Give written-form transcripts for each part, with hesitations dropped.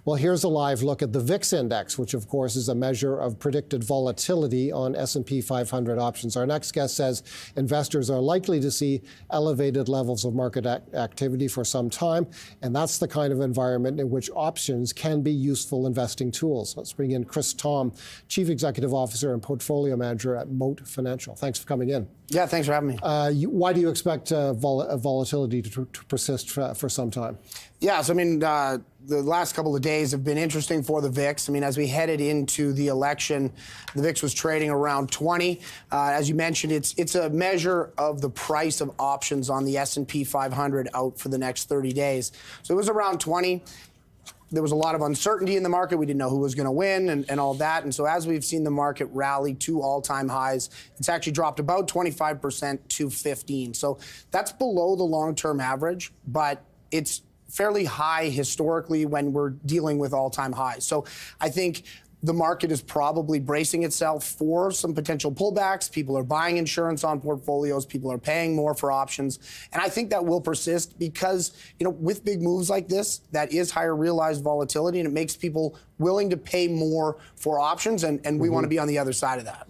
Well, here's a live look at the VIX index, which of course is a measure of predicted volatility on S&P 500 options. Our next guest says investors are likely to see elevated levels of market activity for some time, and that's the kind of environment in which options can be useful investing tools. Let's bring in Chris Thom, Chief Executive Officer and Portfolio Manager at Moat Financial. Thanks for coming in. Yeah, thanks for having me. Why do you expect volatility to persist for some time? Yeah, so I mean, the last couple of days have been interesting for the VIX. I mean, as we headed into the election, the VIX was trading around 20. As you mentioned, it's a measure of the price of options on the S&P 500 out for the next 30 days. So it was around 20. There was a lot of uncertainty in the market. We didn't know who was going to win and all that. And so as we've seen the market rally to all-time highs, it's actually dropped about 25% to 15. So that's below the long-term average, but it's fairly high historically when we're dealing with all-time highs. So I think the market is probably bracing itself for some potential pullbacks. People are buying insurance on portfolios. People are paying more for options. And I think that will persist because, with big moves like this, that is higher realized volatility, and it makes people willing to pay more for options, and we want to be on the other side of that.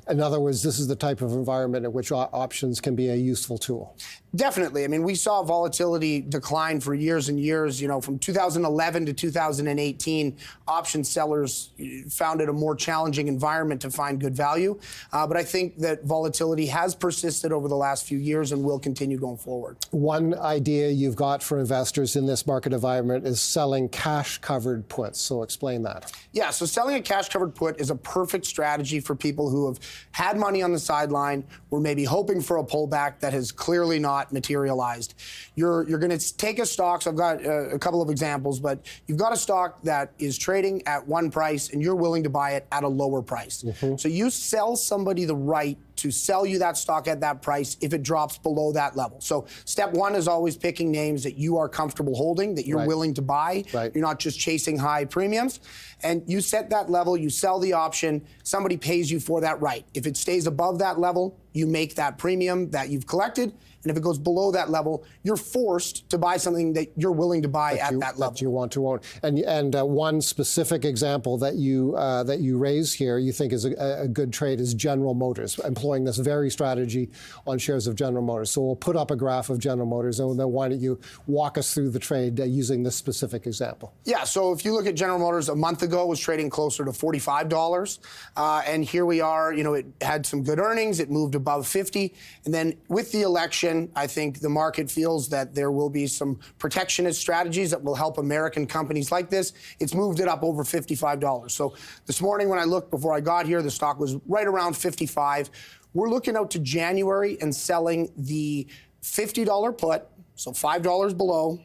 In other words, this is the type of environment in which options can be a useful tool. Definitely. I mean, we saw volatility decline for years and years. From 2011 to 2018, option sellers found it a more challenging environment to find good value. But I think that volatility has persisted over the last few years and will continue going forward. One idea you've got for investors in this market environment is selling cash-covered puts. So explain that. Yeah, so selling a cash-covered put is a perfect strategy for people who have had money on the sideline, were maybe hoping for a pullback that has clearly not materialized. You're going to take a stock, so I've got a couple of examples, but you've got a stock that is trading at one price and you're willing to buy it at a lower price. So you sell somebody the right to sell you that stock at that price if it drops below that level. So step one is always picking names that you are comfortable holding, that you're willing to buy. You're not just chasing high premiums. And you set that level, you sell the option, somebody pays you for that right. If it stays above that level, you make that premium that you've collected. And if it goes below that level, you're forced to buy something that you're willing to buy at that level. That you want to own. And one specific example that you raise here, you think is a good trade, is General Motors, employing this very strategy on shares of General Motors. So we'll put up a graph of General Motors, and then why don't you walk us through the trade using this specific example? Yeah, so if you look at General Motors, a month ago was trading closer to $45. And here we are, it had some good earnings. It moved above 50. And then with the election, I think the market feels that there will be some protectionist strategies that will help American companies like this. It's moved it up over $55. So this morning when I looked before I got here, the stock was right around 55. We're looking out to January and selling the $50 put, so $5 below,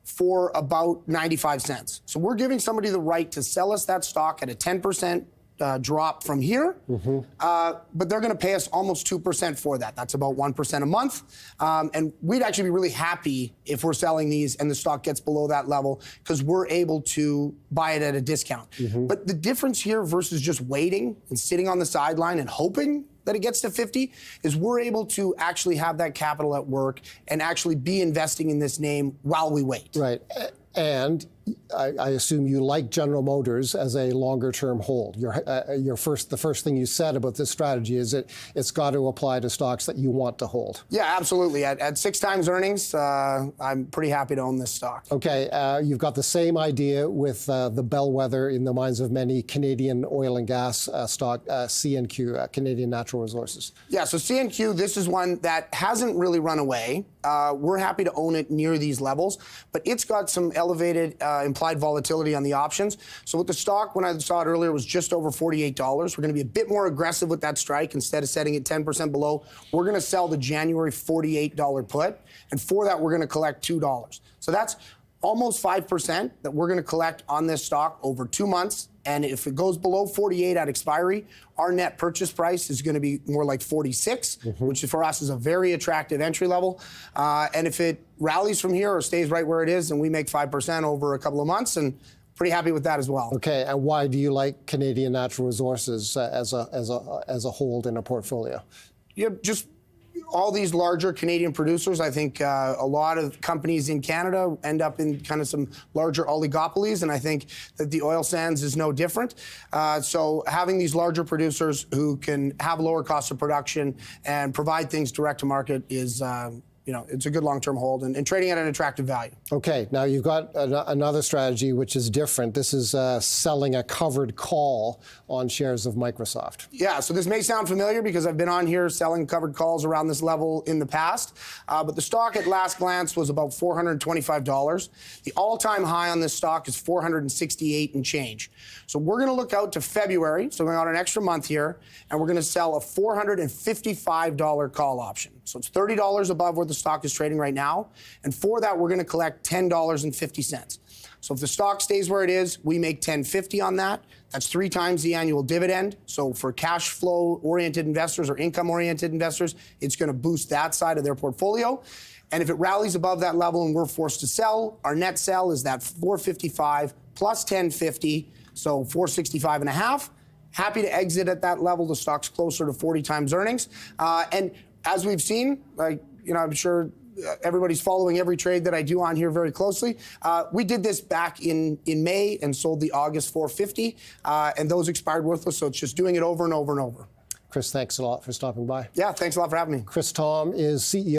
for about 95 cents. So we're giving somebody the right to sell us that stock at a 10% drop from here, but they're going to pay us almost 2% for that. That's about 1% a month. And we'd actually be really happy if we're selling these and the stock gets below that level because we're able to buy it at a discount. But the difference here versus just waiting and sitting on the sideline and hoping that it gets to 50 is we're able to actually have that capital at work and actually be investing in this name while we wait. Right. And I assume you like General Motors as a longer-term hold. The first thing you said about this strategy is that it's got to apply to stocks that you want to hold. Yeah, absolutely. At 6 times earnings, I'm pretty happy to own this stock. Okay, you've got the same idea with the bellwether in the minds of many Canadian oil and gas stock, CNQ, Canadian Natural Resources. Yeah, so CNQ, this is one that hasn't really run away. We're happy to own it near these levels, but it's got some elevated implied volatility on the options. So with the stock, when I saw it earlier, it was just over $48. We're going to be a bit more aggressive with that strike. Instead of setting it 10% below, we're going to sell the January $48 put. And for that, we're going to collect $2. So that's almost 5% that we're going to collect on this stock over 2 months. And if it goes below 48 at expiry, our net purchase price is going to be more like 46, which for us is a very attractive entry level. And if it rallies from here or stays right where it is, then we make 5% over a couple of months, and pretty happy with that as well. Okay, and why do you like Canadian Natural Resources as a hold in a portfolio? Yeah, just all these larger Canadian producers, I think a lot of companies in Canada end up in kind of some larger oligopolies, and I think that the oil sands is no different. So having these larger producers who can have lower cost of production and provide things direct to market is it's a good long-term hold and trading at an attractive value. Okay, now you've got another strategy which is different. This is selling a covered call on shares of Microsoft. Yeah, so this may sound familiar because I've been on here selling covered calls around this level in the past, but the stock at last glance was about $425. The all-time high on this stock is $468 and change. So we're going to look out to February, so we're on an extra month here, and we're going to sell a $455 call option. So it's $30 above where the stock is trading right now. And for that, we're going to collect $10.50. So if the stock stays where it is, we make $10.50 on that. That's 3 times the annual dividend. So for cash flow-oriented investors or income-oriented investors, it's going to boost that side of their portfolio. And if it rallies above that level and we're forced to sell, our net sell is that $455 plus $10.50, so $465.5. Happy to exit at that level. The stock's closer to 40 times earnings. And as we've seen, I'm sure everybody's following every trade that I do on here very closely. We did this back in May and sold the August 450, and those expired worthless, so it's just doing it over and over and over. Chris, thanks a lot for stopping by. Yeah, thanks a lot for having me. Chris Thom is CEO